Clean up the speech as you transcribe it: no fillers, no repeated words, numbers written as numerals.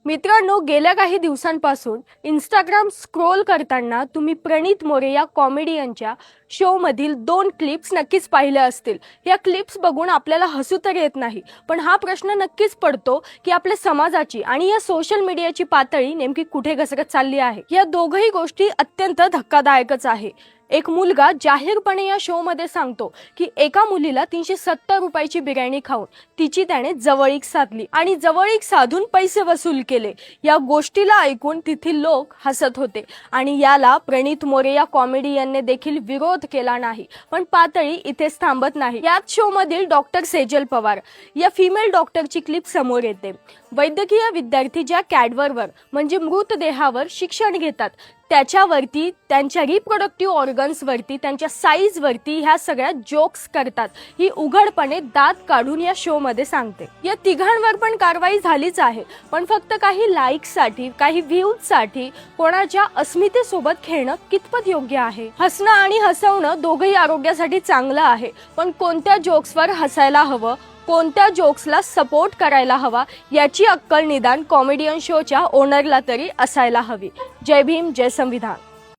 मित्रांनो, गेल्या काही दिवसांपासून इंस्टाग्राम स्क्रोल करताना तुम्ही प्रणित मोरे या कॉमेडियनच्या शोमधील 2 क्लिप्स नक्कीच पाहिल्या असतील. या क्लिप्स बघून आपल्याला हसू तर येत नाही, पण हा प्रश्न नक्कीच पडतो की आपल्या समाजाची आणि या सोशल मीडियाची पातळी नेमकी कुठे घसरत चालली आहे. या दोघही गोष्टी अत्यंत धक्कादायकच आहे. एक मुलगा जाहीरपणे या शो मध्ये सांगतो की एका मुलीला 370 रुपयाची बिर्याणी खाऊन तिची त्याने जवळीक साधली आणि जवळीक साधून पैसे वसूल केले. या गोष्टीला ऐकून तेथील लोक हसत होते आणि याला प्रणित मोरे या कॉमेडियनने देखील विरोध केला नाही. पण पातळी इथेच थांबत नाही. याच शो मधील डॉक्टर सेजल पवार या फिमेल डॉक्टरची क्लिप समोर येते. वैद्यकीय विद्यार्थी ज्या कॅडवरवर म्हणजे मृतदेहावर शिक्षण घेतात त्याच्यावरती, त्यांच्या रिप्रोडक्टिव्ह ऑर्गन्सवरती, त्यांच्या साईजवरती ह्या सगळ्या जोक्स करतात. ही उघडपणे दात काढून या शो मध्ये सांगते. या तिघांवर पण कारवाई झालीच आहे, पण फक्त काही लाईक्ससाठी, काही व्ह्यूजसाठी कोणाच्या अस्मितेसोबत खेळणं कितपत योग्य आहे? हसणं आणि हसवणं दोघंही आरोग्यासाठी चांगलं आहे, पण कोणत्या जोक्सवर हसायला हवं, कोणत्या जोक्सला सपोर्ट करायला हवा याची अक्कल निदान कॉमेडियन शोच्या ओनरला तरी असायला हवी. जय भीम, जय संविधान.